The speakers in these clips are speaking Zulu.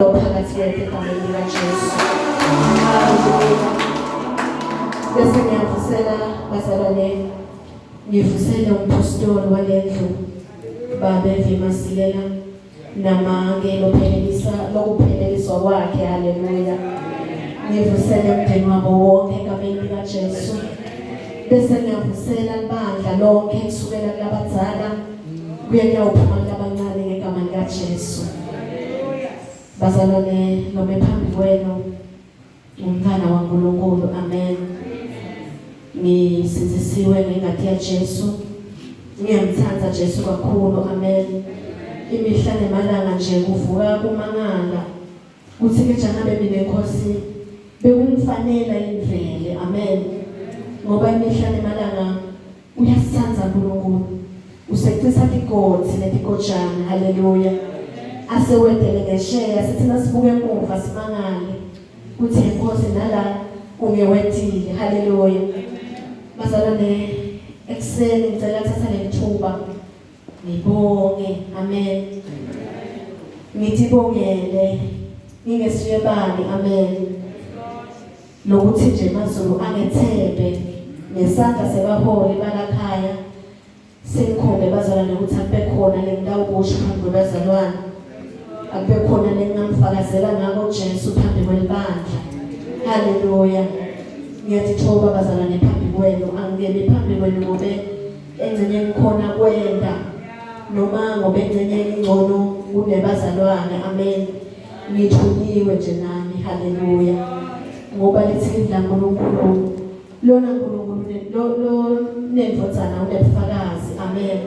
phakathi kwethu egameni likaJesu. Haleluya. Bese ngiyavusela bazalwane, ngivusele umpostoli walendlu Baba Vimasilela namake lokuphelelisa kwakhe. Haleluya. Ngivusele umndeni wabo wonke egameni likaJesu. Bese ngiyavusela ibandla lonke kusukela kulabadzala kuye kuyophuma kulabancane ngegama likaJesu. Bazalwane, noma phambi kwenu umntana waNkulunkulu. Amen. Ngisizisiwe ngengadi yaJesu. Ngiyamthanda Jesu kakhulu. Amen. Imihla nemalanga nje kuvuka kumangala kuthi ke njengabe mina Nkosi bekungifanela indvele. Amen. Ngoba imihla nemalanga uyasithandza uNkulunkulu, usecisa tigodi netigojana. Haleluya. Asewedele ngesheya sithi nasibuke emuva simangale kuthi Nkosi nala ungewethile. Haleluya. Bazalwane, ekseni ngicela thatha lethuba ngibonge. Amen. Ngithi bongele ngingesiye bani. Amen. Nokuthi nje maZulu angethembe ngesandla sekaholi balakhaya sengikhombe bazalwane ukuthi akube khona lengidawukusho phambi kwabazalwane, akube khona lengamfakazela ngako Jesu phambi kwelibandla. Haleluya. Ngiyathoba bazalwane phambi kwenu, angiyebe phambi kwenu ngobe engcenye ngikhona kwenda noma ngobe engcenye ingcono kunebazalwane. Amen. Ngithunyiwe nje nami. Haleluya. Ngoba lithi la uNkulunkulu lona uNkulunkulu lo nemvodzana unebufakazi. Amen.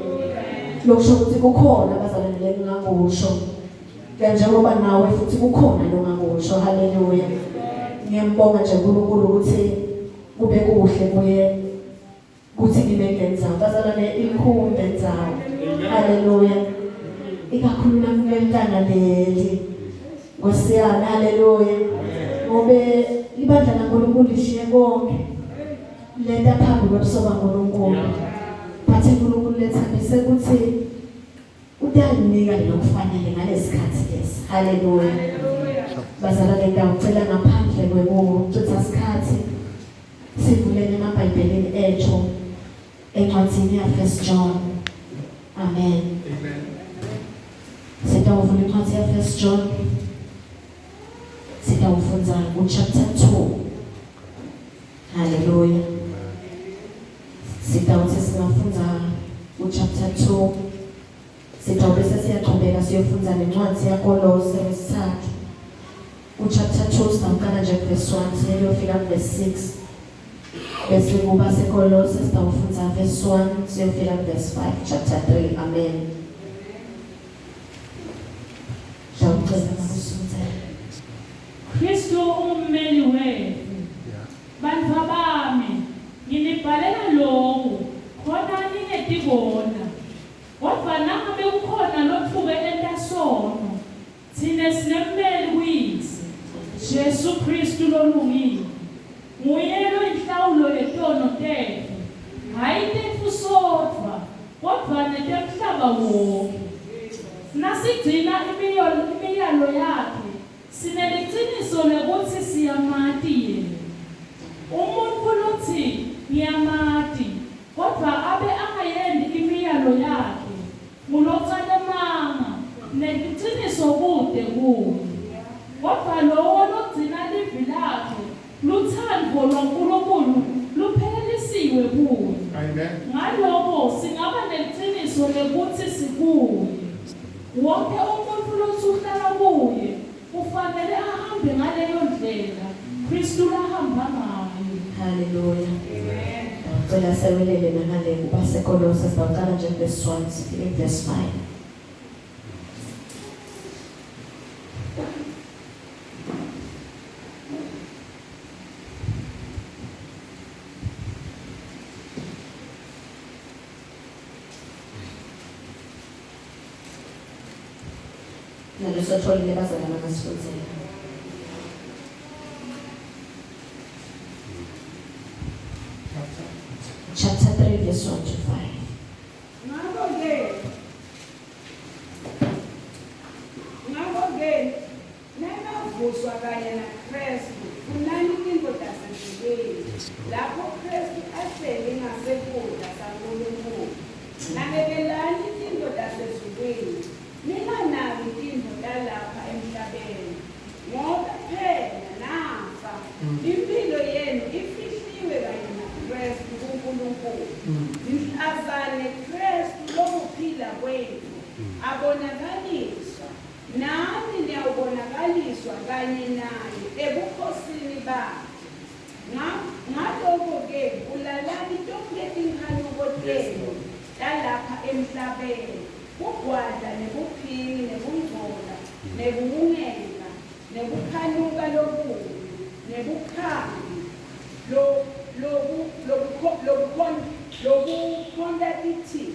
Lokusho ukuthi kukhona bazalwane lengingakusho njengoba nawe futhi kukhona longakusho. Haleluya. Ngiyambonga nje uNkulunkulu ukuthi kube kuhle kuye kuthi ngibe ngenza bazalwane ikhumbe ndzawo. Haleluya. Ikakhulu namhlanje leli ngosiyana. Haleluya. Ngobe ibandla laNkulunkulu lishiye konke lenta phambi kwebuso baNkulunkulu, bathe uNkulunkulu lethambise ukuthi uyanika lokufanele ngalesikhathi lesi. Haleluya. Bazalwane, ngicela ngaphandle kwekuchitha isikhathi sivulele emabhayibhelini ethu encwadini ya1 John. Amen. Sitawuvula incwadi ya1 John. Sitawufunza chapter 2. Haleluya. Sitawuthi singafunza chapter 2 sitawube siyaqhubeka siyofunza nencwadi yaKolose wesithathu. Chapter 2 sitawuqala nje verse 1 siyofika verse 6. Bese kuba seKolose sitawufunza verse 1 siyofika verse 5 chapter 3. Amen. Kristu ummeli wethu. Bantu bami, nginibhalela lokhu khona ningetibona. Kodwa nangabe ukhona lothuke entasono, thina sinemmeli kuyise Jesu Kristu lolungile. Nguye loyinhlawulo yetono tethu, hayi tethu sodwa, kodwa netemhlaba wonke. Nasigcina imiyalo yakhe, sineliqiniso lokuthi siyamati yena. Umuntu luthi ngiyamati kodwa abe angayendi imiyalo yakhe, ngulocalemanga neliqiniso kude kuye. Kodwa lowo logcina livi lakhe, luthando lwaNkulunkulu luphelelisiwe kuye. Amen. Ngalokho singaba neliqiniso lokuthi sikuye. Wonke umuntu losuhlala kuye kufanele ahambe ngaleyo ndlela Kristu lahamba ngayo. Haleluya. Ngicela sewelele nangale baseKolose sitawuqala nje verse 1 sifike verse 5. Nalesotholile bazalwana ngasifundzela. Chapter 3 verse 1 to 5. Ngakho-ke wabuswa kanye naKristu kunani indodana zasezulwini lapho Kristu ahleli ngasekudla kaNkulunkulu nakekelani indodana zasezulwini ninganaki indodana lapha emhlabeni ngoba phela nafa impilo yenu ifihliwe kanye naKristu kuNkulunkulu mhlazane Kristu lokuphila kwenu abonakaliswa nami niyawubonakaliswa kanye naye ebukhosini bakhe ngalokho-ke ulalani tonke tinkanuko tenu talapha emhlabeni kugwadla nebuphini nebungcola nebungungeka nebukhanuka lobubi nebukhambi lobukhonda ithi.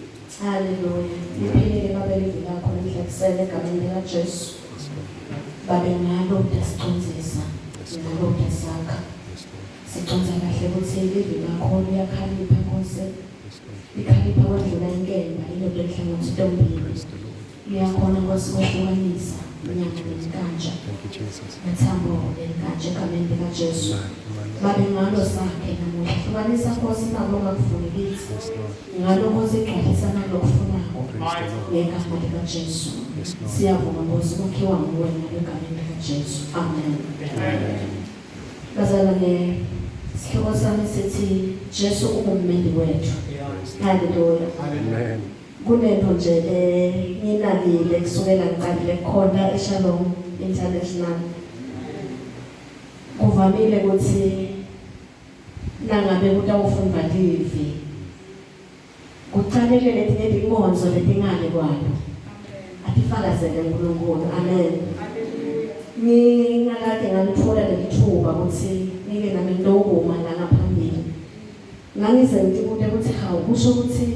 Hallelujah. Iphile babelivile lakho nemhlekisele egameni likaJesu. Babe ngalo udasicondzisa, ngalo udasakha. Siconza kahle ukuthi ilivile lakho liyakhalipha Nkosi. Likhalipha kwendlula inkemba indoda enhlangothi intombini. Liyakhona Nkosi ukuhlukanisa inyama nenkanja. Nethambo nenkanja egameni likaJesu. Babe ngalo sakhe namuhla hlukanisa Nkosi nabo ongakufuni kithi. Ngalo Nkosi igcwalisa nalokufunako. Ngegama likaJesu. Siyavuma Nkosi ukukhiwa nguwe egameni likaJesu. Amen. Bazalwane, sihloko sami sithi Jesu ungummeli wethu. Hallelujah. Amen. Kunento nje nginakile kusukela ngiqalile khona eShalom International. Kuvamile ukuthi nangabe kutawufunda livi kucalele letinye tinkonzo letingale kwayo atifakazele uNkulunkulu. Amen. Ngingakade ngalithola lelithuba ukuthi ngike nami ngilokuma la ngaphambili ngangize ngikude ukuthi hawu kusho ukuthi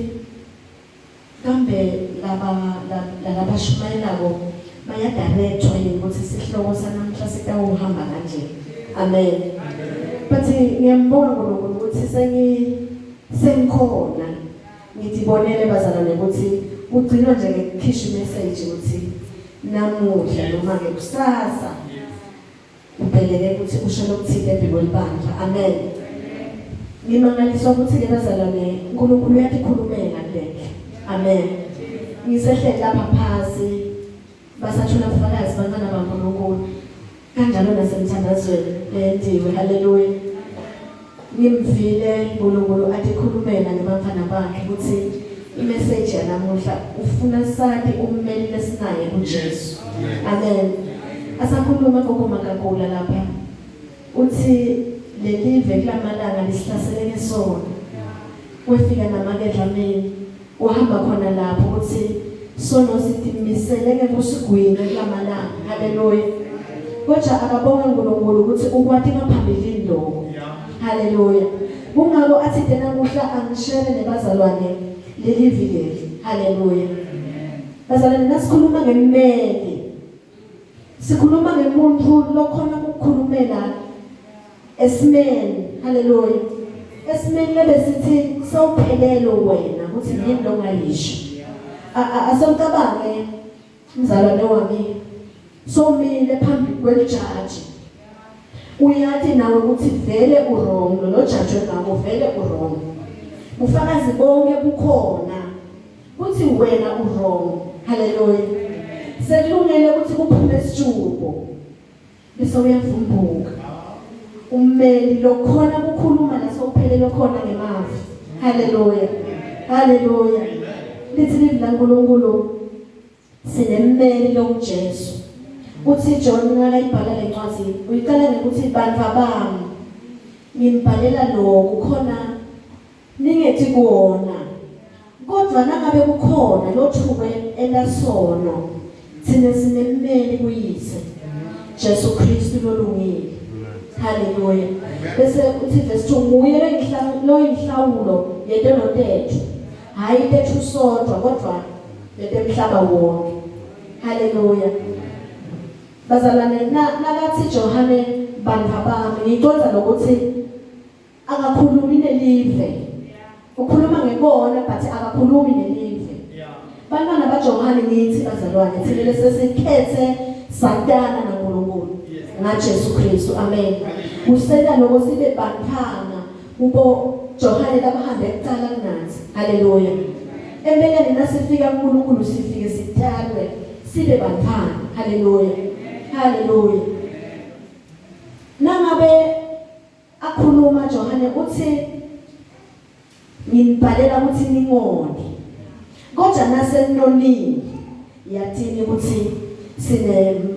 kambe laba bashumayelako bayadirect yini ukuthi sihloko sanamhla sitawuhamba kanje. Amen. But ngiyambonga uNkulunkulu ukuthi sengikhona ngidibonele bazalwane ukuthi ugcinwa nje ngekhisha message ukuthi namuhla noma ke kusasa ubeleke ukuthi usho lokuthile ebikwelibandla. Amen. Ngimangaliswa ukuthi ke bazalwane uNkulunkulu uyakhulumela kulendle. Amen. Ngisehle lapha phasi basathula ubufakazi bantwana baNkulunkulu kanjalo nasemthandazweni lendiwe. Haleluya. Ngimvile uNkulunkulu akhulumela nabafana bakhe ukuthi imessage yanamuhla ufuna sathi ummeli lesinaye kuJesu. Amen. Asakhuluma ngokumakakula lapha uthi lelive kulamalanga lisihlaseleke sona kwefika namakedlameni uhamba khona lapho ukuthi sono sitimiseleke kusigwini kulamalanga. Haleluya. Kodwa akabonga uNkulunkulu ukuthi ukwathi ngaphambili lokho. Haleluya. Kungako athi namuhla angishere nebazalwane lelivi leli. Haleluya. Bazalwane nasikhuluma ngemmeli sikhuluma ngemuntu lokhona ukukhulumela esimeni. Haleluya. Esimeni lebesithi sawuphelele wena ukuthi yini lo ngayisho. Asawucabange mzalwane wami somile phambi kwelijaji uyathi nawe ukuthi vele urong lo judge ngabo vele urong ufakazi bonke bukhona uthi wena urong. Haleluya. Sekulungele ukuthi kuphume isitshubo bese uyavumbuka ummeli lokhona ukukhuluma nasophelele khona ngemavi. Haleluya. Haleluya. Lithi livi laNkulunkulu sinemmeli lokuJesu. Uthi John ngayibhala lencwadi uyiqala ngokuthi bantu bami ngimbhalela lokho khona ningethi kuona kodwa nangabe kukhona lothuba elasono thina sinemmeli kuyise Jesu Kristu lolungile. Haleluya. Bese uthi verse 2 nguye lo inhlawulo yetelo tethu hayi tethu sodwa kodwa letemhlaba wonke. Haleluya. Bazalwane nakathi Johane bantu bami ngiqonda lokuthi akakhulumi nelive. Ukhuluma ngekona but akakhulumi nelive. Bantwana baJohane nithi bazalwane thina lesesikhethe Satana naNkulunkulu. ngaJesu Kristu. Amen. Usenda lokho sibe banthana ubo Johane labahambe ekucala kunathi. Haleluya. Empeleni nasifika kuNkulunkulu sifike sithalwe sibe banthana. Haleluya. Haleluya. Nangabe akhuluma Johane uthi nginibhalela ukuthi ningoni. Kodwa nasenonini yathini ukuthi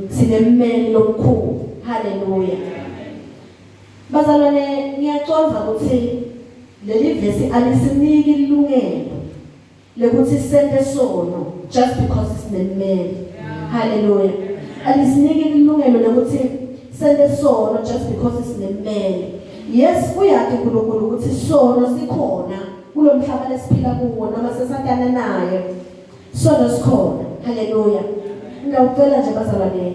sinemmeli lomkhulu. Haleluya. Bazalwane ngiyaconza ukuthi leli vesi alisiniki ilungelo lokuthi sente sono just because sinemmeli. Haleluya. Alisiniki ilungelo lokuthi sente sono just because sinemmeli. Yes, uyathi uNkulunkulu ukuthi sono sikhona kulomhlaba lesiphila kuwo noma sesakana naye. Sono sikhona. Haleluya. Ngiyacela nje bazalwane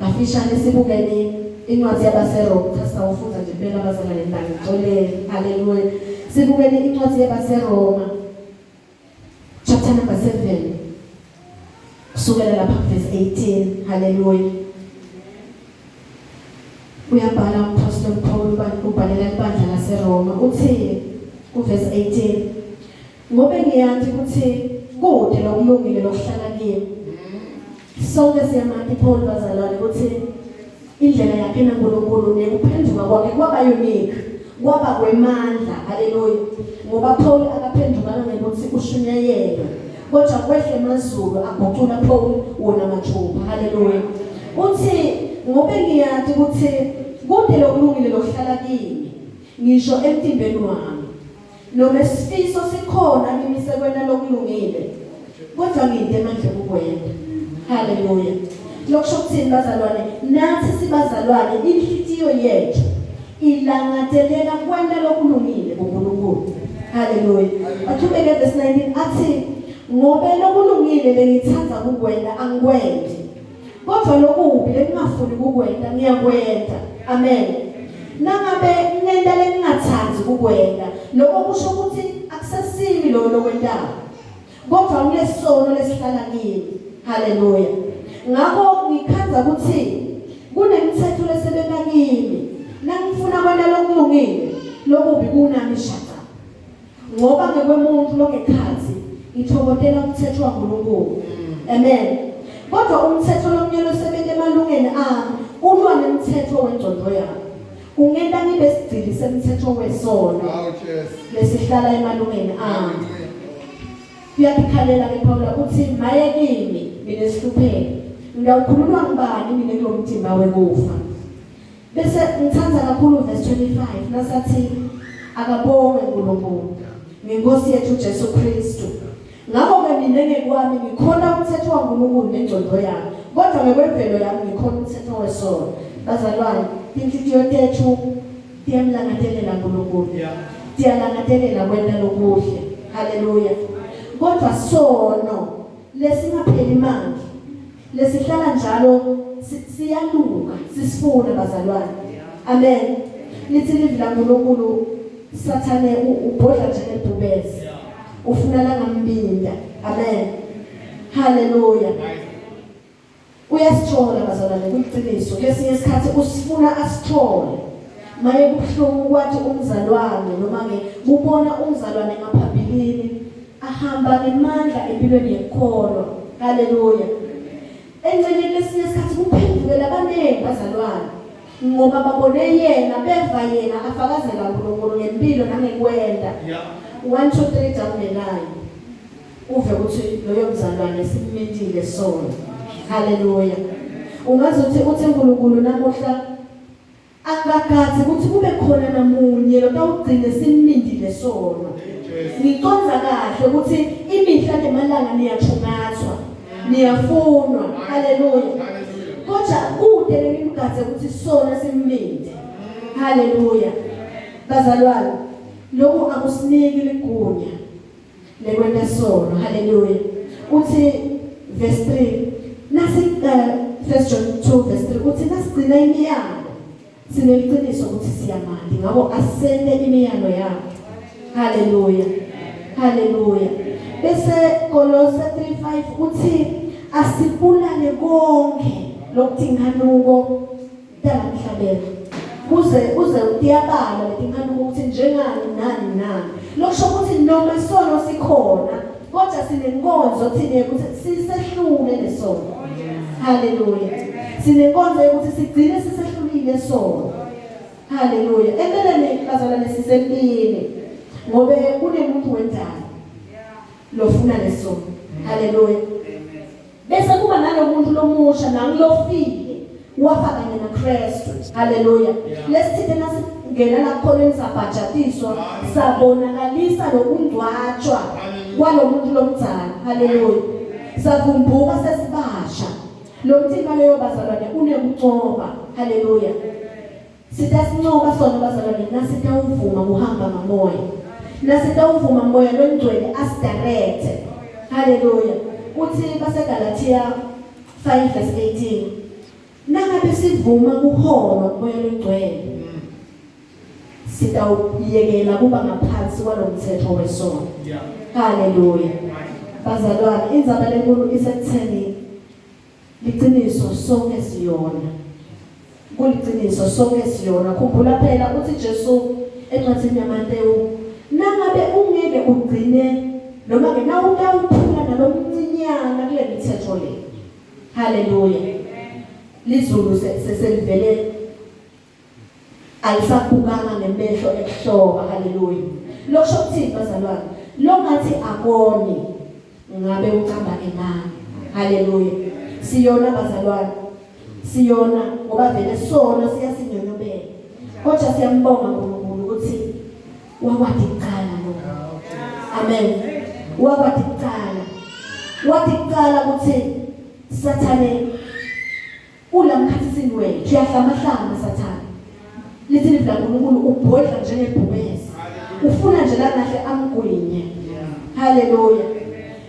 ngafishane sibukeni incwadi yabaseRoma. Sasawufunda nje phela bazalwane ngixolele. Haleluya. Sibukeni incwadi yabaseRoma chapter number 7 kusukela lapha verse 18. Haleluya. Uyabhala uApostle Paul ubhalela ibandla laseRoma uthi kuverse 18 ngoba ngiyathi ukuthi kude lokulungile lokuhlala kimi. Sonke siyamathi Paul bazalwane ukuthi indlela yakhe naNkulunkulu nekuphenduka kwakhe kwaba unique, kwaba kwemandla. Haleluya. Ngoba Paul akaphendukana ngokuthi ushunyayelwe, kodwa kwehle emazulu agucula Paul wona mathupha. Haleluya. Uthi ngoba ngiyathi ukuthi kude lokulungile lokuhlala kimi ngisho emtimbeni wami noma isifiso sikhona kimi sekwena lokulungile kodwa nginte manje ukwenza. Haleluya. Lokusho kuthini bazalwane? Nathi sibazalwane inhliziyo yethu ilangathelela kwenda lokulungile kuNkulunkulu. Haleluya. Athubeke verse 19 athi ngoba lokulungile bengithanda ukwenza angikwenzi, kodwa lokubi lekungafuni ukwenza ngiyakwenza. Amen. Nangabe ngenda lengingathandi ukwenza lokho kusho ukuthi akusasimi lo lokwendayo, kodwa ngilesono lesihlala kimi. Haleluya. Ngakho ngikhanza ukuthi kunemithetho lesebeka kimi nangifuna kwenda lokulungile lokubi kunami shaka. Ngoba ngekwemuntu lokekhathi ngithokotela umthetho waNkulunkulu. Amen. Kodwa umthetho lomnyelo osebenza emalungeni ami ulwa nemithetho wengcondo yami. Ungenda ngibe sidili semthetho wesono lesihlala emalungeni ami. Uyakhalela ke Paul uthi maye kimi mina sihlupheke. Ngiyawukhululwa ngibani mina kulomthimba wekufa. Bese ngithanda kakhulu verse 25 nasathi akabonge uNkulunkulu ngenkosi yethu Jesu Kristu. Ngakho ke mina ngekwami ngikhona umthetho waNkulunkulu nengcondo yami, kodwa ngekwemvelo yami ngikhona umthetho wesono. Bazalwane, inhliziyo yethu iyamlangatelela uNkulunkulu. Siyalangatelela kwenda lokuhle. Haleluya. Kodwa sono lesingapheli manje lesihlala njalo siyaluka sisifuna bazalwane. Amen. Lithi livila uNkulunkulu Sathane ubhodla nje nebhubesi ufuna la ngambinda. Amen. Haleluya. Uyasithola bazalwane kuliqiniso lesinye isikhathi usifuna asithole maye kubuhlungu kwathi umzalwane noma ke ubona umzalwane ngaphambilini ahamba ngemandla empilweni yekholo. Haleluya. Engcene lesinye isikhathi kuphendukela abaningi bazalwane ngoba babone yena beva yena afakazela uNkulunkulu ngempilo nangekwenda. 1 2 3 jamelayo uve ukuthi loyo mzalwane simintile sono. Haleluya. Ungazothi uthi uNkulunkulu namuhla akakathi ukuthi kube khona namunye lo tawugcine simintile sono. Ngiconza kahle ukuthi imihla nemalanga niyathungathwa niyafunwa. Haleluya. Kodwa kude leligazi ukuthi sona siminde. Haleluya. Bazalwane, lokho akusiniki ligunya lekwenda sono. Haleluya. Uthi verse 3 nasi 1 John 2 verse 3 uthi nasigcina imiyalo sineliqiniso ukuthi siyamandi ngabo asende imiyalo yakhe. Haleluya. Haleluya. Bese Kolose 3:5 uthi asibulale konke lokuthinganuko dala emhlabeni uze uyabala letinkanuko ukuthi njengani nani lokusho ukuthi noma isono sikhona kodwa sinenkonzo thine ukuthi sisehlule lesono. Haleluya. Sinenkonzo ukuthi sigcine sisehlulile sono. Haleluya. Empeleni bazalwane sisempini ngobe kunemuntu wendalo lofuna lesono. Haleluya. Bese kuba nalomuntu lomusha nangilofile wafa kanye naKristu. Haleluya. Lesithinde nasingena la khona sabhajatiswa sabonakalisa lokundwatshwa kwalomuntu lomdzana. Haleluya. Savumbuka sesibasha. Lo mthimba leyo bazalwane unekuncoba. Haleluya. Sitasincoba sona bazalwane nasitawuvuma kuhamba ngamoya. Nasitawuvuma moya longcwele asidirect. Haleluya. Uthi baseGalatia 5:18 nangabe sivuma kuhona moya longcwele sitawuyekela kuba ngaphansi kwalomthetho wesono. Haleluya. Bazalwane indzaba lenkulu isekutheni liqiniso sonke siyona. Kuliqiniso sonke siyona. Khumbula phela uthi Jesu encwadini yaMateyu nangabe ungeke ugcine noma ke nawu utawuphula nalomncinyana kule mithetho le. Haleluya. Lizulu seselivele alisabukanga ngemehlo ebuhloba. Haleluya. Lokusho ukuthini bazalwane? Lo ngathi akoni ngabe ucamba enani. Haleluya. Siyona bazalwane. Siyona ngoba vele sona siyasinyonyobela. Kodwa siyambonga uNkulunkulu ukuthi wakwadi kuqala lo. Amen. Wakwadi kuqala. Wathi kuqala ukuthi Sathane ulamkhathini wethu uyahlamahlama Sathane. Lithi livla uNkulunkulu ubhodla njengebhubesi. Ufuna nje la nahle amgwinye. Haleluya.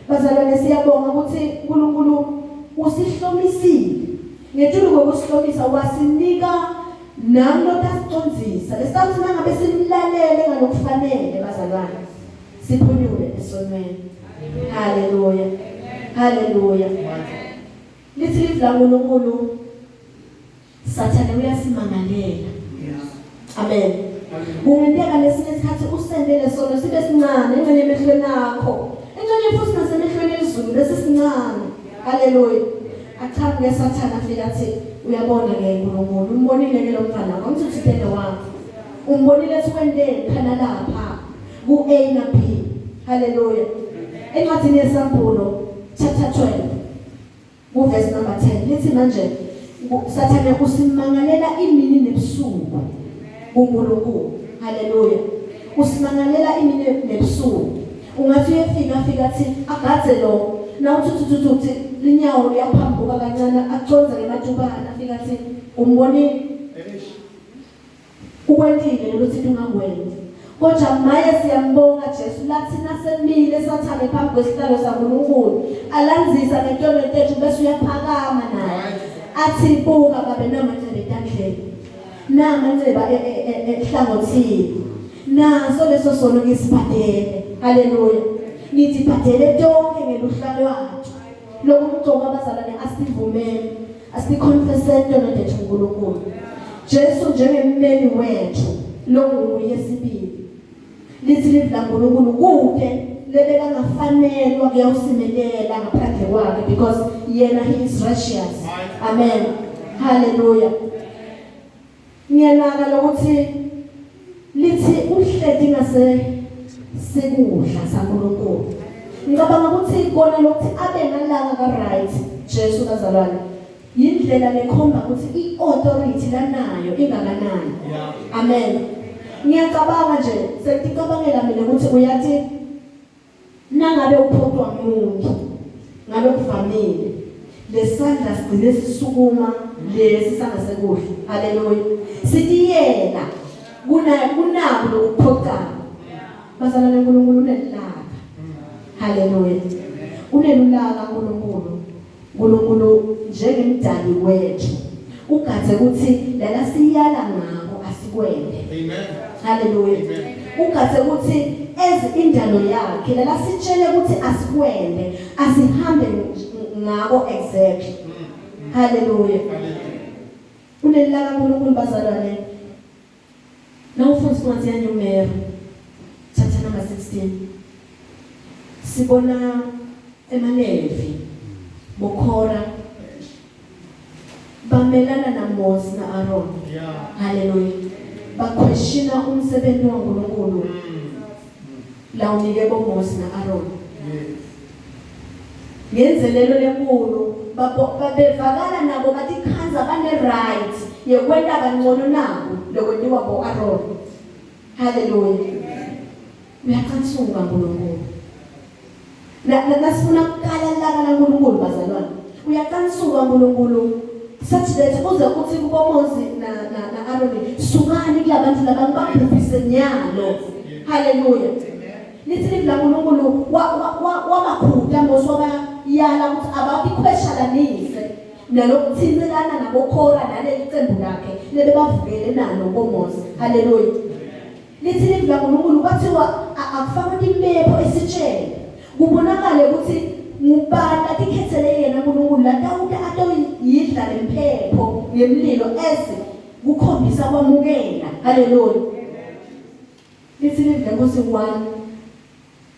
Bazalwane siyabonga ukuthi uNkulunkulu usihlomisile. Ngetulu kokusihlomisa wasinika namlotasiconsisa. Lesithathu nangabe simlalele ngalokufanele bazalwane. Siphunyule esonweni. Haleluya. Haleluya. Lithi livla uNkulunkulu Sathane uyasimangalela. Amen. Kungenteka lesinye isikhathi usendele sona sibe sincane engene emehlweni akho. Engene futhi nasemehlweni ezulu bese sincane. Haleluya. Achambe Sathane afika athi uyabona ke uNkulunkulu umbonile ke lo mfana wakho ngithi uthithele wakho. Umbonile sikwendeni khana lapha ku A na B. Haleluya. Encwadini yesambulo chapter 12 ku verse number 10 lithi manje Sathane usimangalela imini nebusuku uNkulunkulu. Haleluya. Usimangalela imini nebusuku. Ungathi uyefika athi agadze lo na uthi linyawo liyaphambuka kancane aconza ngematubana afika athi umbonile ukwendile lokuthi ungakwenza. Kodwa maye siyambonga Jesu lathi nasemile Sathane phambi kwesihlalo saNkulunkulu alanzisa ngentono tethu bese uyaphakama naye athi buka babe namacebe etandleni namanceba ehlangothini naso leso sono ngisibhadele. Haleluya. Nithi bhadele tonke ngeluhlalo lwakhe lokugcoka abazalwane asivumele asiconfesse intona tethu uNkulunkulu. Jesu njengemmeli wethu lo nguye sibili. Lithi livla uNkulunkulu kude lebeka ngafanelwa kuyawusimelela ngaphandle kwakhe because yena he is righteous. Amen. Haleluya. Ngiyanaka lokuthi lithi uhledi ngase sekudla saNkulunkulu. Ngicabanga ukuthi ikona lokuthi abe nalanga ka right Jesu bazalwane. Yindlela lekhomba ukuthi iauthority lanayo ingakanani. Amen. Ngiyacabanga nje sekucabangela mina ukuthi uyathi nangabe uphothwa umuntu ngalokuvamile lesandla sigcine sisukuma lesi sangasekudla. Haleluya. Sithi yena kunako lokuphoqa. Bazalwane uNkulunkulu unelaka. Haleluya. Unelulaka uNkulunkulu. uNkulunkulu njengemdali wethu ugadze ukuthi lana siyala ngako asikwende. Amen. Haleluya. Ugadze ukuthi ezi indalo yakhe lana sitshele ukuthi asikwende asihambe ngako exactly. Haleluya. Kulelilanga uNkulunkulu bazalwane. Nawufunda incwadi yaNumeri chapter number 16. Sibona emaLevi bokhora bamelana naMoses naAaron. Hallelujah. Baquestiona umsebenzi kaNkulunkulu. La unike boMoses naAaron. Ngenzelelo lenkulu babevakala nabo bathi khanza bane right yekwenta kangcono nabo lokwenziwa boAaron. Hallelujah. Uyaqhansuka uNkulunkulu. Nasifuna ukukala laka laNkulunkulu bazalwane. Uyaqhansuka uNkulunkulu. Such that uze kuthi kuboMoses naAaron sukani kulabantu laba babhubhise nyalo. Hallelujah. Lithi la uNkulunkulu wabakhutha Moses wabayala ukuthi abayikhweshalanise nalokuthintelana nabokhora nalelicembu lakhe lebebavukele nalo boMoses. Hallelujah. Lithi la uNkulunkulu bathiwa akufakwe impepho esitshele kubonakale ukuthi ngubani atikhethele yena uNkulunkulu latawuthi atoyidla lempepho yemlilo ese kukhombisa kwamukela. Hallelujah. Lithi lenkosi 1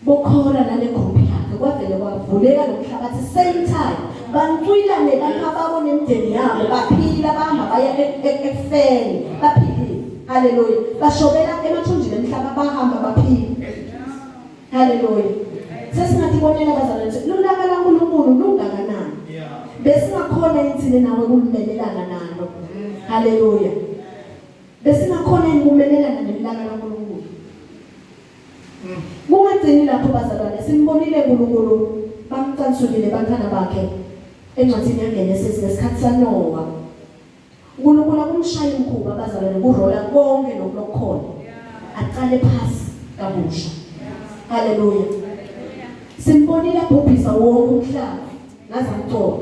bokhora nale group yakhe kwavele kwavuleka nomhlabathi same time bantwila nebantu ababona emndeni yabo baphila bahamba baya ekufeni baphilile. Hallelujah. Bashobela emathunjini emhlaba bahamba baphila. Hallelujah. Sesingatibonela bazalwane lulaka laNkulunkulu lungakanani. Besingakhona ithini nawe kumelelana nalo. Hallelujah. Besingakhona ukumelelana nelanga laNkulunkulu. Kungagcini lapho bazalwane simbonile uNkulunkulu bamcansukile bantwana bakhe encwadini yaNgenesis ngesikhathi saNoah. uNkulunkulu akumshaya imkhuba bazalwane kurola konke lokukhona aqale phasi kabusha. Hallelujah. Simbonile abhubhisa wonke umhlaba ngazamthola.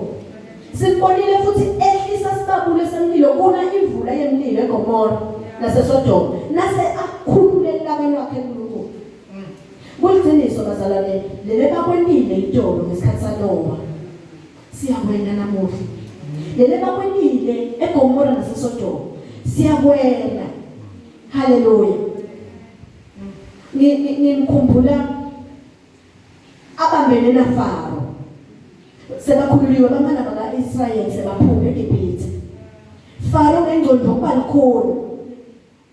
Simbonile futhi ehlisa sibabule semlilo kuna imvula yemlilo eGomora naseSodoma nase akhululela abantu bakhe uNkulunkulu. Kuliqiniso bazalwane lele bakwendile itolo ngesikhathi saNoah siyakwenda namuhla. Lele bakwendile eGomora naseSodoma siyakwenda. Hallelujah. Ngimkhumbula abambene naFaro sebakhululiwe abantwana bakaIsrayeli sebaphuma eGibhithe. Faro ngengcondo balikhona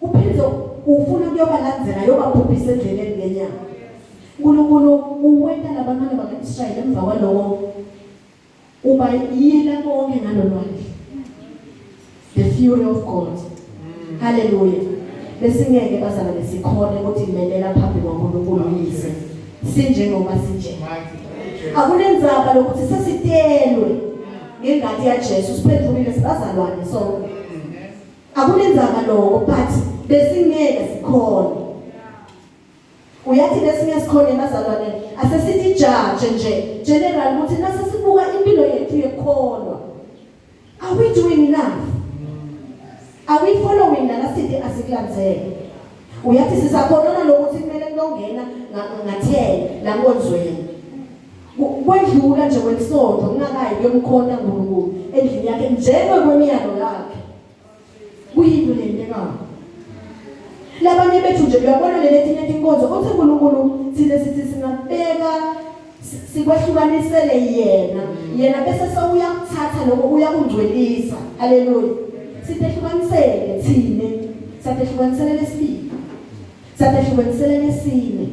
uphinde ufuna kuyobalandzela yobabhubhisa endleleni ngenyama. uNkulunkulu uwenta labantwana bakaIsrayeli emva kwaloko uba yila konke ngalolwandle. The fury of God. Hallelujah. Besingeke bazalwane sikhona ukuthi imelela phambi kwaNkulunkulu uyise sinjengoba sinje. Akunenzaba lokuthi sesitelwe ngengadi yaJesu siphendulile sibazalwane sonke. Akunenzaba lokho but besingeke sikhona. Uyathi lesinye sikhona bazalwane asesithi judge nje general ukuthi nasesibuka impilo yethu yekholwa. Are we doing enough? Are we following la sithi asikulandzele? Uyathi sisakhona lokuthi kumele ngongena ngathela la nkonzweni. Kwedlula nje kwesonto ngakayi kuyomkhona uNkulunkulu endlini yakhe njengwe kwemiyalo yakhe. Kuyinto lenteka. Labanye bethu nje uyabona lelethi inkonzo uthi uNkulunkulu sile sithi singabeka sikwahlukanisele yena bese sewuyakuthatha lokho uyakungcwelisa. Hallelujah. Sitehlukanisele thine sathehlukanisele lesibili sathehlukanisele lesine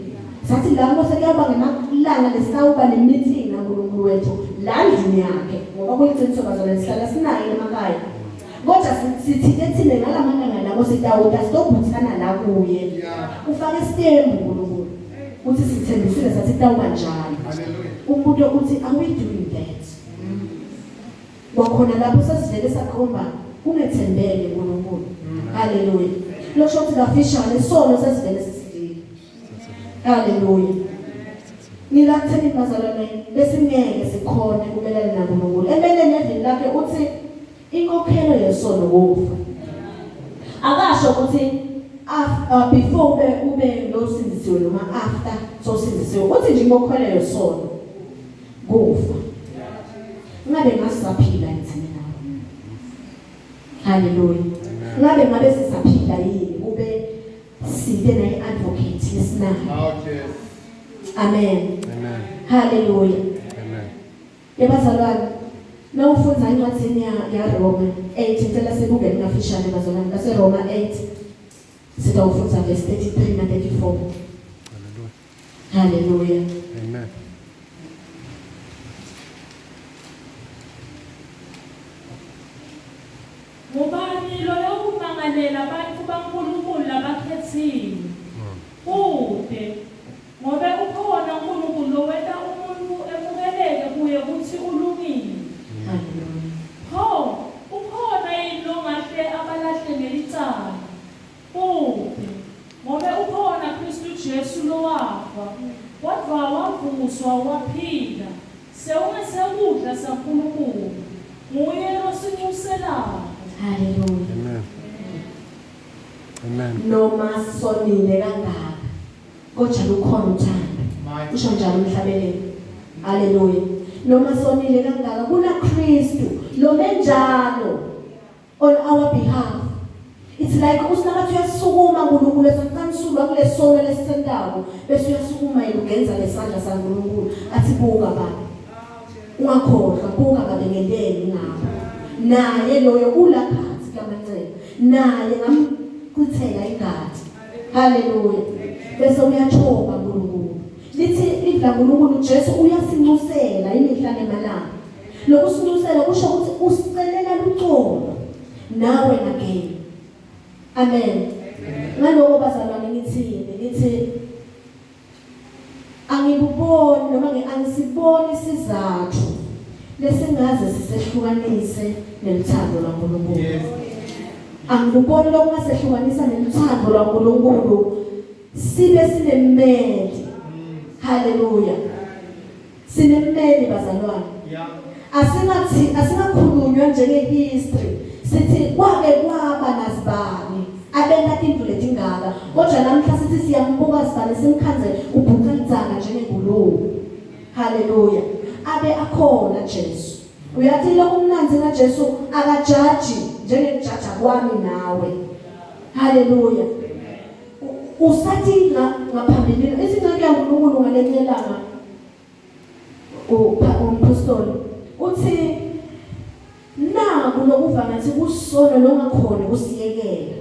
sathi lapho sekuyaba ngemalanga lesawuba nemeeting naNkulunkulu wethu la ndini yakhe ngoba kuliqiniso bazalwane sihlala sinayo emakhaya kodwa sithike thine ngalamalanga labo sitawuta sizobuthana la kuye ufake istembu uNkulunkulu uthi sithembisile sathi tawuba njalo. Umuntu uthi are we doing that? Wakhona lapho sasivele sakhomba ungethembele uNkulunkulu. Hallelujah. Lo shothi kafishane sono sesivele sisidile. Hallelujah. Ngilatheni bazalwane besingeke sikhone kumelana naNkulunkulu. Emeleni evini lakhe uthi inkokhelo yesono kufa. Akasho ukuthi before ube losindisiwe noma after sosindisiwe. Uthi nje inkokhelo yesono kufa. Ngabe ngasisaphila ngithini nawe. Hallelujah. Ngabe sisaphila yini ube sibe ne-advocate yesinayo. Amen. Amen. Hallelujah. Amen. Yabazalwane, nawufunda incwadi ya Roma 8 ngicela sibuke ngafishane bazalwane base Roma 8 sitawufunda verse 33 na 34. Hallelujah. Hallelujah. Amen. Ngubani loyo kumangalela abantu baNkulunkulu labakhethiwe? Kude. Ngobe ukhona uNkulunkulu loweta umuntu emukeleke kuye ukuthi ulungile. Ho, ukhona yini longahle abalahle ngelicala? Kude. Ngobe ukhona Kristu Jesu lowafa. Kodwa wavuswa waphila. Sewungesekudla saNkulunkulu. Nguye losinxuselayo. Hallelujah. Amen. Amen. Noma sonile kangaka kodwa lukhona uthando. Usho njalo umhlabeleli. Hallelujah. Noma sonile kangaka kuna Kristu lo menjalo on our behalf. It's like usinathi uyasukuma uNkulunkulu esankansulwa kule sono lesithandayo bese uyasukuma ugenza lesandla saNkulunkulu athi buka baba. Ungakhohlwa buka babe ngendeni ngapha. Naye loyo ulakhathi kamancane. Naye ngamkuthela ingadi. Hallelujah. Bese uyachoka uNkulunkulu. Lithi idla uNkulunkulu Jesu uyasinxusela imihla nemalanga. Lokusinxusela kusho ukuthi usicelela luxolo nawe nageni. Amen. Ngaloko bazalwane ngithi angibuboni noma angisiboni isizathu lesingaze sisehlukanise nelithando laNkulunkulu. Angibuboni lokungasehlukanisa nelithando laNkulunkulu sibe sinemeli. Hallelujah. Sinemeli bazalwane. Asingakhulunywa njenge-history sithi kwake kwaba nasibani abena into letingaka kodwa namhla sithi siyambuka sibani simkhanze ubhuqelizana njengengulube. Hallelujah. Abe akhona Jesu. Uyathi lo kumnanzi kaJesu akajaji njengejaja kwami nawe. Hallelujah. Usathi ngaphambili izingxaki yaNkulunkulu ngalenyelanga umpostoli uthi naku lokuva ngathi kusono longakhona kusiyekela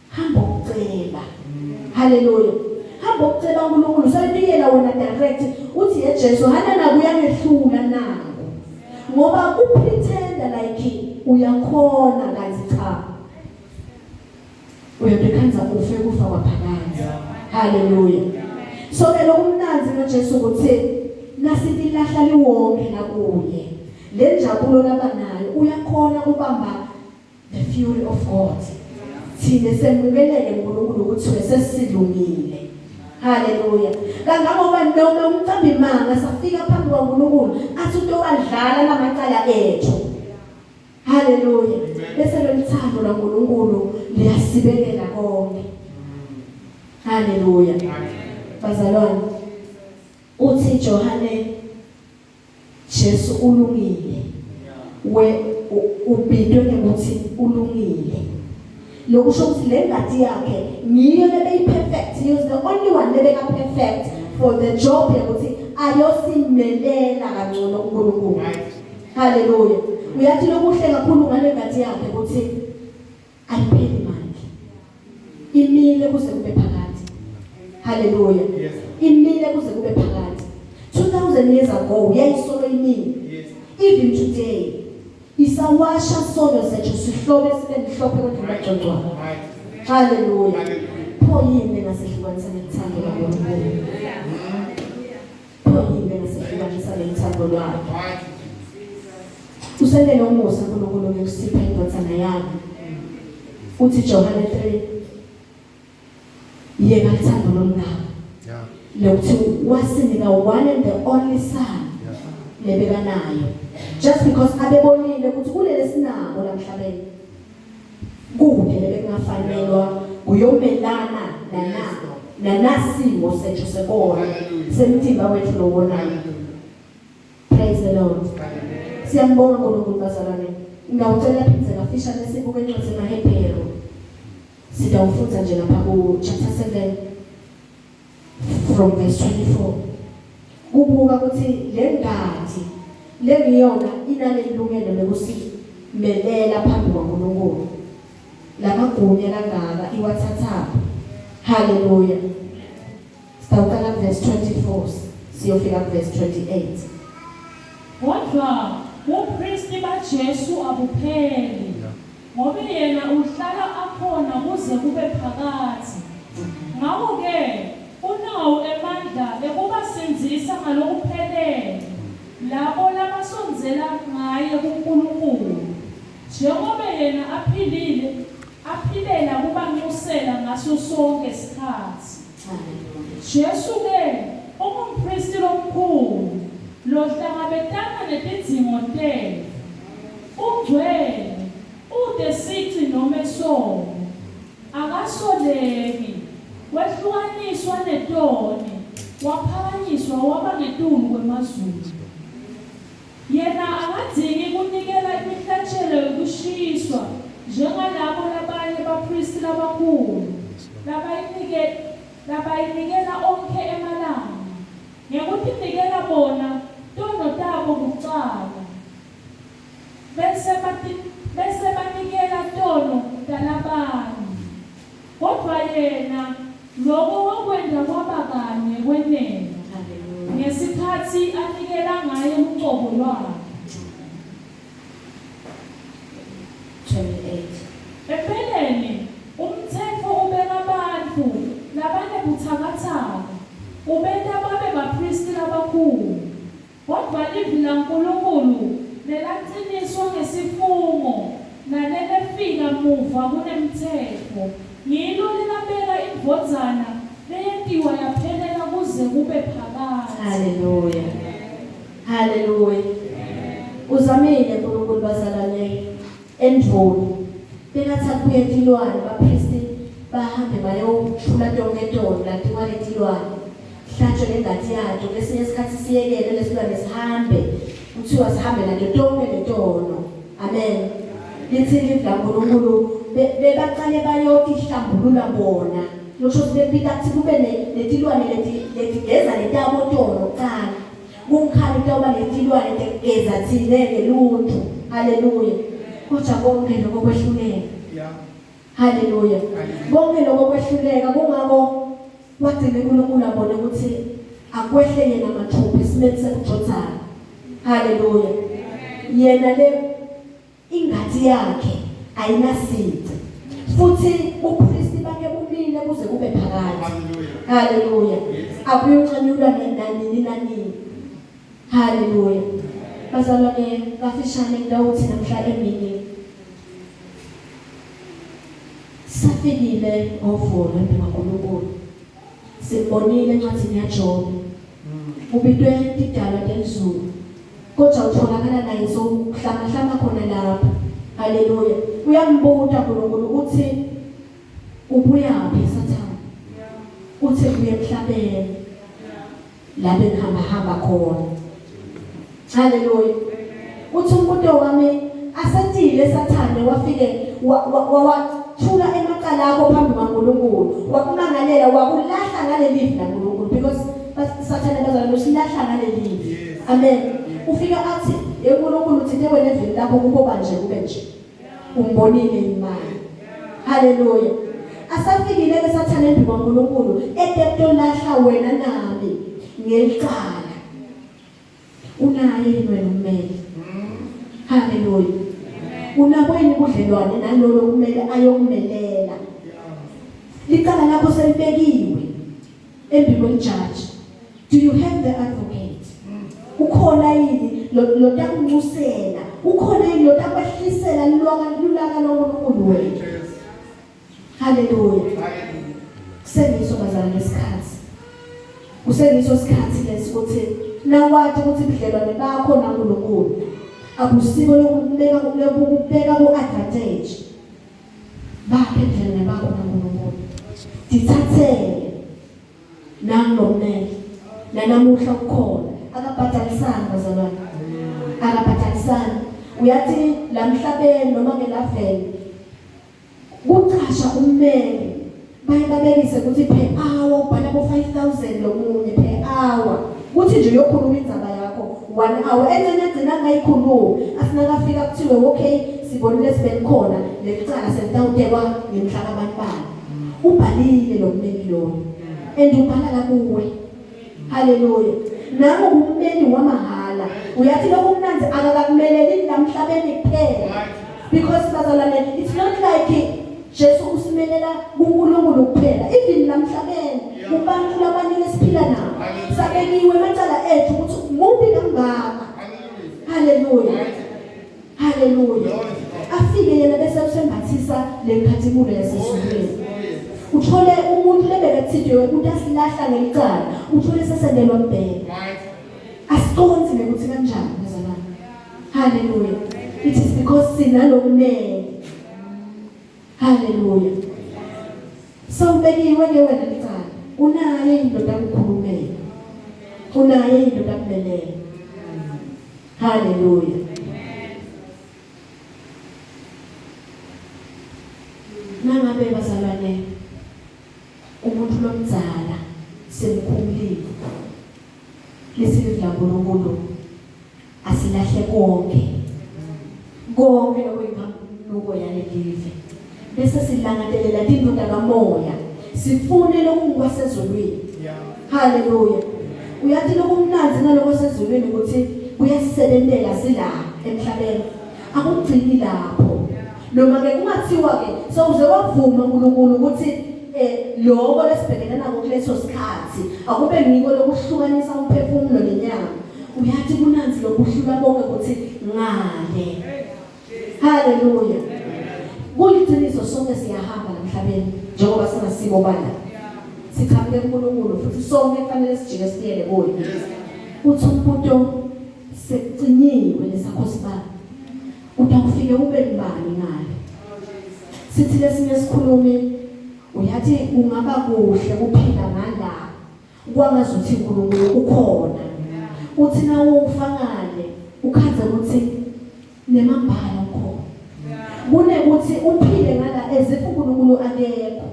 hamba ucela. Hallelujah. Hamba ucela uNkulunkulu usayibikela wena direct uthi yeJesu hana naku uyangehlula nako ngoba upretenda like uyakhona kanti cha uyabekhanza ufe kufa kwaphakathi. Hallelujah. So ke lokumnanzi noJesu ukuthi nasithi lahla liwonke nakuye lenjabulo labanayo uyakhona ubamba the fury of God. Thine semukeleke uNkulunkulu ukuthi wesesilungile. Hallelujah. Kangangoba noma umcambi manga safika phambi kwaNkulunkulu athi utowadlala lamacala ethu. Hallelujah. Bese lo lithando laNkulunkulu liyasibekela konke. Hallelujah. Bazalwane uthi Johane Jesu ulungile. We ubidwe ukuthi ulungile. Lokusho ukuthi le ngadi yakhe niyo lebe perfect. He was the only one lebeka perfect for the job yokuthi ayosimelela kangcono uNkulunkulu. Hallelujah. Uyathi lokuhle kakhulu ngale ngadi yakhe ukuthi ayipheli manje. Imile kuze kube phakathi. Hallelujah. Imile kuze kube phakathi. 2000 years ago yayisolo imile. Even today isawasha sono sethu sihlobe sibe mhlophe kodwa ngagcogcwa. Hallelujah. Pho yini ngasehlukanisa nethando laNkulunkulu. Pho yini ngasehlukanisa nethando lwakhe. Usendele umusa uNkulunkulu ngekusipha indodana yakhe. Uthi Johane 3 yena lithando lomngaka. Lokuthi wasinika one and the only son lebeka nayo. Just because abebonile ukuthi kulele sinabo lamhlabeni kude lebengafanelwa uyomelana nanasimo sethu sekona semtimba wethu lowonayo. Praise the Lord. Siyambonga uNkulunkulu bazalwane ngawucela phinze ngafisha lesibuke incwadi emaHebheru sidawufunza nje lapha ku chapter 7 from verse 24 kubuka ukuthi lengadi lengiyona inalelungelo lokusimelela phambi kwaNkulunkulu lamagunya kangaka iwathatha. Haleluya. Sitawuqala verse 24 siyofika verse 28. Kodwa upristi baJesu abupheli ngoba yena uhlala akhona kuze kube phakathi. Ngakho-ke unawo emandla ekubasinzisa ngalokuphelele labo labasonzela ngaye kuNkulunkulu njengoba yena aphilela kubanxusela ngaso sonke isikhathi. Jesu-ke ungumpristi lomkhulu lohlangabetana netidzingo tethu, ungcwele, ude sithi noma esono, akasoleki, wehlukaniswa netoni, waphakanyiswa waba ngetulu kwemazulu. Yena akadzingi kunikela imihlatshelo yokushiswa njengalabo labanye abapristi labakhulu labayinikela onke emalanga ngekutinikela bona tono tabo kucala bese banikela tono talabanye. Kodwa yena lokho wakwenda kwaba kanye kwenene ngesikhathi anikela ngaye uqobo lwakhe. 28. Empeleni umthetho ubeka abantu labanebuthakathaka ubeta babe bapristi labakhulu. Kodwa livi laNkulunkulu lelaqiniswa ngesifungo nalelefika muva kunemthetho yilo lelabeka indvodzana leyentiwa yaphelela kuze kube phakathi. Haleluya. Haleluya. Uzamile uNkulunkulu bazalwane endvoni bengathatha kuyetilwane abapristi bahambe bayothula tonke tono lantiwa letilwane hlatshwe ngengadi yato lesinye isikhathi siyekele lesilwane sihambe kuthiwa sihambe nato tonke letono. Amen. Lithi livi laNkulunkulu bebaqale bayotihlambulula bona losho sibepita kuthi kube netilwane letigeza letabo tono kuqala kungikhali kutawuba netilwane legeza thileke lutho. Haleluya. Kodwa konke lokho kwehluleka. Haleluya. Konke lokho kwehluleka kungako wagcina uNkulunkulu abone ukuthi akwehle yena mathupha esimeni sekujothana. Haleluya. Yena le ingadi yakhe ayinasici futhi upristi bakhe bumile kuze kube phakathi. Haleluya. Akuyuncanyulwa nanini. Haleluya. Bazalwane kafishane ngidawuthi namhla emini safikile ngovolo kaNkulunkulu sibonile encwadini yaJobe ubitwe idalwa lezulu kodwa utholakala naye sokuhlama khona lapha. Haleluya. Uyambuta uNkulunkulu uthi ubuyaphi Sathane? Uthi uye emhlabeni la bengihamba khona. Haleluya. Uthi umuntu wami asatile Sathane wafike wathula emaqala akho phambi kwaNkulunkulu wakumangalela wakulahla ngalelivi laNkulunkulu because Sathane bazalwane usilahla ngalelivi. Amen. Ufika athi uNkulunkulu uthi wena evini lapho kuba nje kube nje umbonile imali. Haleluya. Asafikile ke Sathane embi kwaNkulunkulu etepto lahla wena nami ngelicala unaye wena ummeli. Haleluya. Unakweni budlelwane nalolo kumele ayokumelela. Licala lakho selibekiwe embi kwejudge. Do you have the advocate? Ukhona yini lo takunxusela? Ukhona yini lo takwehlisela lulaka loNkulunkulu wethu? Haleluya. Kusengiso bazalwane lesikhathi. Kusengiso isikhathi lesikuthi nawathi ukuthi budlelwane bakho naNkulunkulu akusiko lokubeka ku-advantage bakhe budlelwane bakho naNkulunkulu. Dithathele nangomnene nanamuhla ukhona akabhadalisani bazalwane akabhadalisani uyathi la mhlabeni noma ngelaveni kuqasha ummeli bayibabekise ukuthi per hour ubhala bo 5,000 lomunye per hour kuthi nje uyokhuluma indzaba yakho 1 hour engagcina ngayikhuluma asinakafika kuthiwe okay sibonile sibeni khona lecala sentawutekwa ngemhla kabantwana ubhalile lo mmeli lo and ubhala la kuwe haleluya nami ngummeli wamahala uyathi lokho kumnanzi akakakumeleli namhlabeni kuphela because bazalwane it's not like Jesu usimelela kuNkulunkulu kuphela even namhlabeni kubantu labanye lesiphila nabo sabekiwe macala ethu ukuthi mubi kangaka haleluya haleluya afike yena bese usembathisa lenkhathimulo yasesizweni uthole umuntu lebekethidwe ukuthi asilahla ngelicala uthole sesendelwa mbheka asiqonzi ukuthi kanjani bazalwane haleluya it is because sinalokumele haleluya sawubekiwe ke wena licala unaye indoda ukukhulumela unaye indoda akumelela haleluya nangabe bazalwane umuntu lomdzala semkhulile lesithi la nkulunkulu asilahle konke lokuyinkanuko yalelive bese silangatelela tindoda kamoya sifune lokungikwasezulwini haleluya uyathi lokumnanzi naloko sezulwini ukuthi kuyasisebentela sila emhlabeni akugcini lapho noma ke kungathiwa ke sowuze wavuma uNkulunkulu ukuthi lokho lesibhekene nako kuleso sikhathi akube ngiko lokuhlukanisa umphefumulo nenyama uyathi kunanzi lokuhlula bonke ukuthi ngale haleluya kuliqiniso sonke siyahamba emhlabeni njengoba singasimo bana sithamile kuNkulunkulu futhi sonke kufanele sijike siyele kuye uthi umuntu sekugciniwe lesakho sibani utawufike ube libani ngale sithi lesinye sikhulumi uyathi kungaba kuhle kuphila ngala kwangazuthi uNkulunkulu ukhona uthi nawo ufangane ukhaze ukuthi nemambala ukhona kunekuthi uphile ngala ezifu uNkulunkulu akekho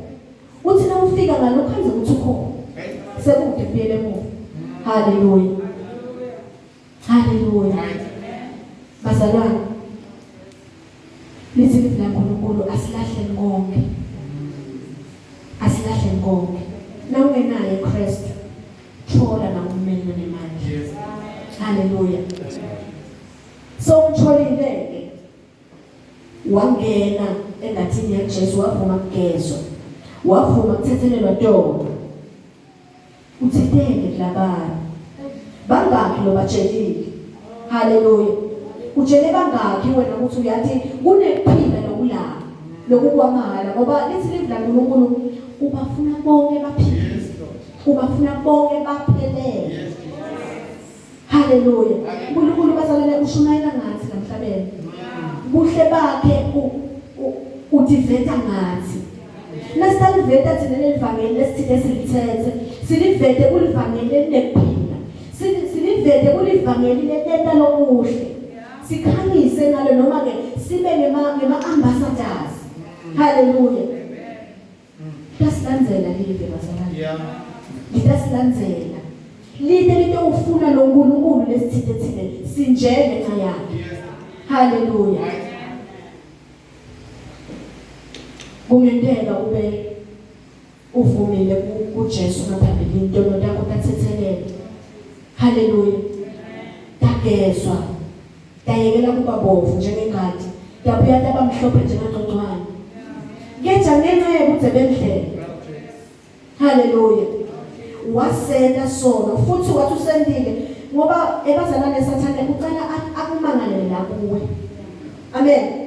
uthi nawufika ngalo ukhaze ukuthi ukhona sekude kuphele emuva haleluya haleluya bazalwane lithi la uNkulunkulu asilahle konke asilahle konke nawungenaye Kristu thola na ummeli nemali haleluya so utholile wangena engathini ya Jesu wavuma kugezwa wavuma kuthethelelwa tona uthiteke labana bangakhi lo batshelile haleluya utshele bangakhi wena ukuthi uyathi kunephila nokulala lokukwamala ngoba lithi livla uNkulunkulu ubafuna bonke baphile ubafuna bonke baphelele haleluya uNkulunkulu bazalwane ushumayela ngathi namhlabeni buhle bakhe utiveta ngathi nasaliveta thina lelivangeli lesithile silithethe silivete kulivangeli lenephila silivete kulivangeli letenta lokuhle sikhanyise ngalo noma ke sibe ngema ambassadors haleluya tasilandzela live bazalwane litasilandzela lite litofuna lo nkulunkulu lesithile sinjene ngayakhe haleluya kungenteka ube uvumile kuJesu ngaphambili intono yakho tathethelele haleluya tagezwa tayekela kuba bovu njengengadi yabuya tabamhlophe njengangcongcwane ngeja ngenxa yekuthi bendlela haleluya wasenda sona futhi wathi usendile ngoba ebazalwane sathane ucela akumangalele la kuwe amen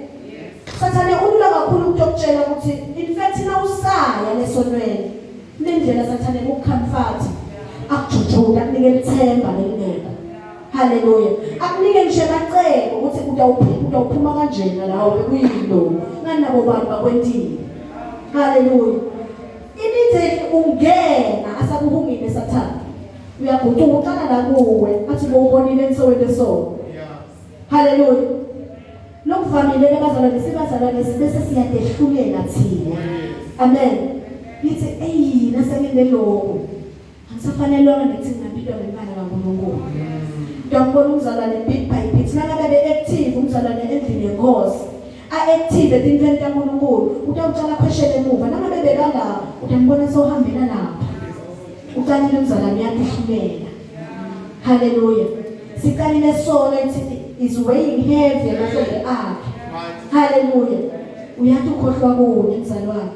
sathane ulula kakhulu ukutshela ukuthi in fact na usaya lesonweni nendlela sathane ukukhamfort akujujuka kunike lithemba lelingeka haleluya akunike ngisho nacebo ukuthi utawuphuma kanjena lawo bekuyilo nganabo bantu bakwentini haleluya imithi ungena asakuhungile sathane uyagutuka uqala la kuwe athi bowubonile ensowele so haleluya lokuvamile abazalwane sibazalwane bese siyadehlulela thina. Amen. Yithi yina sengineloko. Angisafanelanga nethi ngaphiwa ngemali kaNkulunkulu. Ngiyabona umzalwane bit by bit nakabe active umzalwane endlini yenkosi. A-active etintweni kaNkulunkulu. Utawucala question emuva noma bebeka la utambona sohambela lapha. Uqalile umzalwane uyadehlulela. Hallelujah. Sikalile solo is weighing heavy amahlombe akhe. Hallelujah. Uyathi ukhohlwa kuwe mzalwane.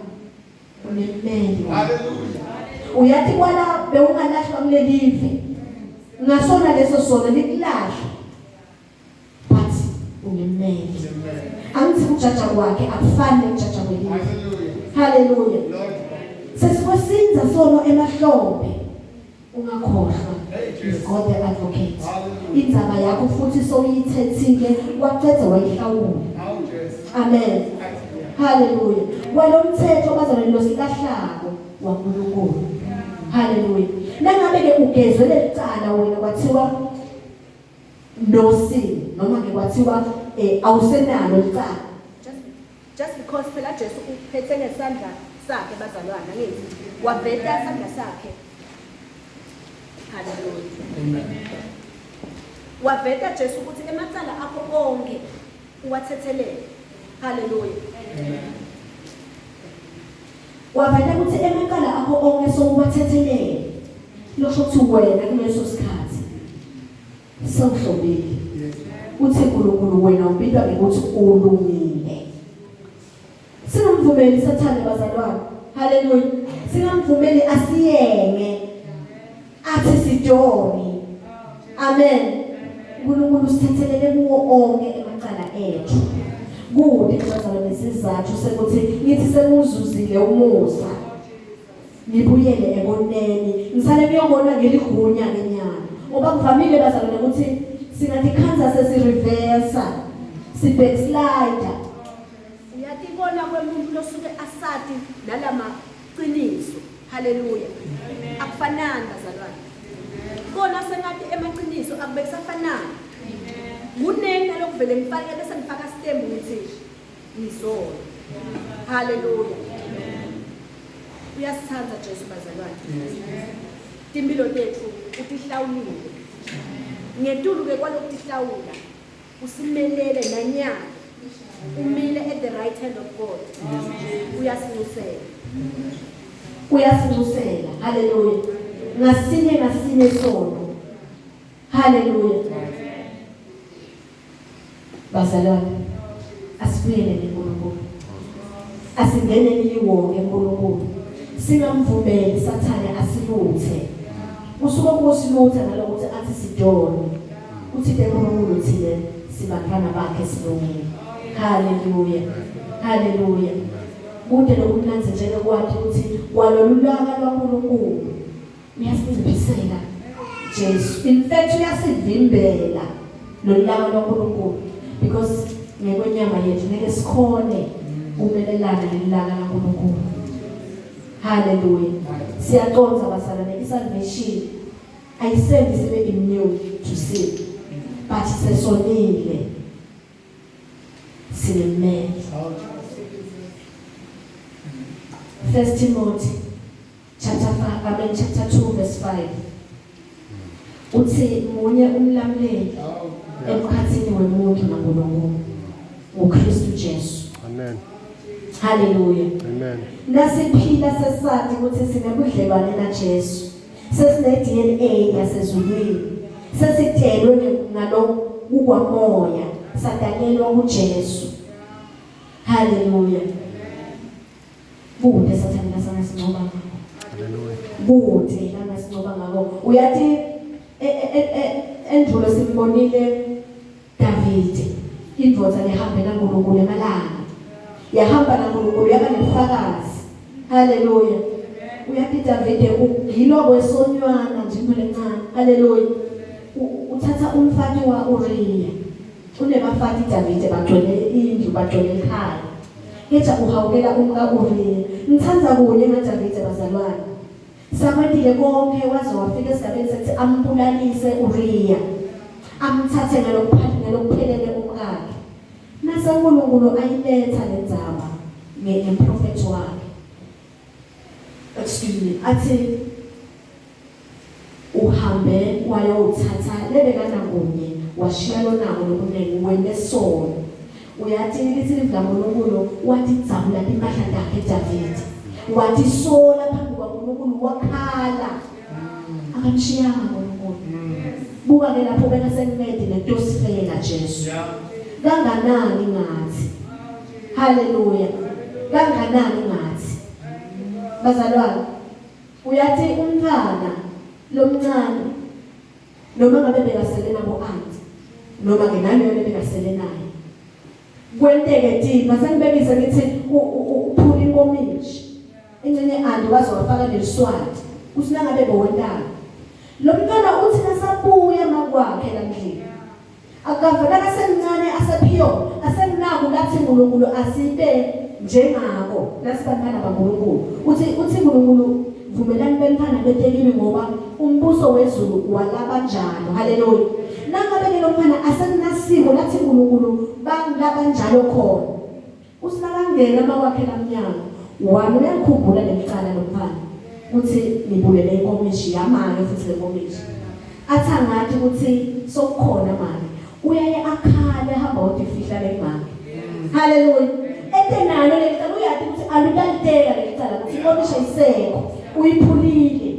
Unemeli. Hallelujah. Uyathi kwala bewungalahlwa kulelive. Ngasona leso sona likulahla. But unemeli. Angithi ujaja kwakhe akufani nojaja kwelive. Hallelujah. Sesikwesinza sona emahlombe. Ungakhohlwa. God the advocate. Indzaba yakho futhi soyithethile waqedza wayihlawula. Amen. Hallelujah. Walomthetho bazalwane losikahlako waNkulunkulu. Hallelujah. Nangabe ke ugezwe lecala wena kwathiwa no sin noma ke kwathiwa awusenalo licala. Just because phela Jesu uphethe ngesandla sakhe bazalwane ngithi waveta isandla sakhe. Hallelujah. Amen. Waveta Jesu ukuthi emacala akho onke uwathethelele. Hallelujah. Amen. Waveta ukuthi emacala akho onke sokuwathethelele. Lokho kuthi wena kuleso sikhathi sewuhlobile. Uthi uNkulunkulu wena ubitwa ukuthi ulungile. Singamvumeli sathane bazalwane. Hallelujah. Singamvumeli asiyenge. Athi sidoni. Amen. uNkulunkulu sithethelele kuwo onke emacala ethu. Kude bazalwane sizathu sekuthi ngithi sekuzuzile umusa. Ngibuyele eboneni. Ngisale kuyobona ngeligunya lenyama. Ngoba kuvamile bazalwane ukuthi singathi khanza sesireversa. Sibackslider. Uyatibona kwemuntu losuke asati nalama qiniso. Hallelujah. Akufanani bazalwane. Kona sengathi emaqiniso akube kusafanani. Kunengi lokuvele ngifake bese ngifaka stembu ngithi ngizolo. Hallelujah. Uyasithanda Jesu bazalwane. Timpilo tethu utihlawulile. Ngetulu ke kwalokhu tihlawula usimelele nanyana. Umile at the right hand of God. Uyasimusela. Uyasimusela. Hallelujah. Ngasinye sono. Hallelujah. Bazalwane asibuyele kuNkulunkulu. Asingene liwonke kuNkulunkulu. Singamvumeli sathane asiluthe. Usuke kusilutha nalokuthi athi sidoni. Uthi uNkulunkulu thina sibantwana bakhe silungile. Hallelujah. Hallelujah. Kude lokunanze njalo kwathi ukuthi walolulaka lwaNkulunkulu uyasibisela Jesu. In fact uyasivimbela lolulaka lwaNkulunkulu because ngekwenyama yethu ngeke sikhone umelelana nelulaka lwaNkulunkulu. Hallelujah. Siyaconza basalane isalvation ayisendi sibe immune to sin but sesonile sinemeli. 1 Timothy chapter 2 verse 5. Uthi munye umlamleli emkhathini wemuntu naNkulunkulu uKristu Jesu. Amen. Hallelujah. Amen. Nasiphila sesathi ukuthi sinebudlelwane naJesu. Sesine DNA yasezulwini. Sesithelwe ngalokukwamoya, sadalelwa kuJesu. Hallelujah. Kude sathanda sana sincoba ngakho. Hallelujah. Kude lana sincoba ngakho. Uyathi endvulo simbonile David. Indvodza lehambela kuNkulunkulu emalanga. Yahamba naNkulunkulu yaba nebufakazi. Hallelujah. Uyathi David ugilwa kwesonywana nje lencane. Hallelujah. Uthatha umfati wa Uriya. Unebafati David bagcwele indlu bagcwele ekhaya. Ngeja uhawukela umka Uriya. Ngithanda kunye ngaDavid bazalwane. Sakwendile konke waze wafika esigabeni sethi ambulalise Uriya. Amthathe ngelokuphelele umkakhe. nasa uNkulunkulu ayiletha lendzaba ngemprofethi wakhe. Excuse me, athi uhambe wayothatha lebekanakunye washiya lonako lokunene wende sono. Uyathi lithi livlankulunkulu wathi dzabula impahla yakhe David. Wathi sola phambi kwaNkulunkulu wakhala. Akamshiyanga uNkulunkulu. Buka ke lapho bekasenimedi nentosifela Jesu. Kanganani ngathi. Haleluya. Kanganani ngathi. Bazalwane, uyathi umntwana lomncane noma ngabe bekasele nabo anti noma ke naleyo lebekasele naye. Kwenteke thina senibekise ngithi uphula inkomishi. Ingcenye anti waze wafaka neliswati. Usinangabe bowentana. Lo mntwana uthi nasabuya makwakhe lamdlini. Akavela kasemncane asephiyo, asemnako lathi uNkulunkulu asibe njengako. Lasibantwana baNkulunkulu. Uthi uNkulunkulu vumelani bemfana betekile ngoba umbuso wezulu walaba njalo. Haleluya. Nangabe lo mfana asenasimo lathi uNkulunkulu bangilaba njalo khona. Usinakangena makwakhe lamnyango. Wami uyakhumbula lemcala lomfana. Uthi ngibulele inkomishi yamake futhi lenkomishi. Athangathi ukuthi sokukhona manje. Uyaye akhale hamba udifihla lemake. Haleluya. Etenalo lecala uyathi ukuthi aludaliteka lecala ukuthi inkomishi ayiseko uyiphulile.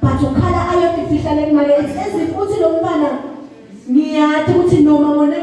But ukhala ayodifihla lemake ezifuthi lo mfana ngiyathi ukuthi noma ngone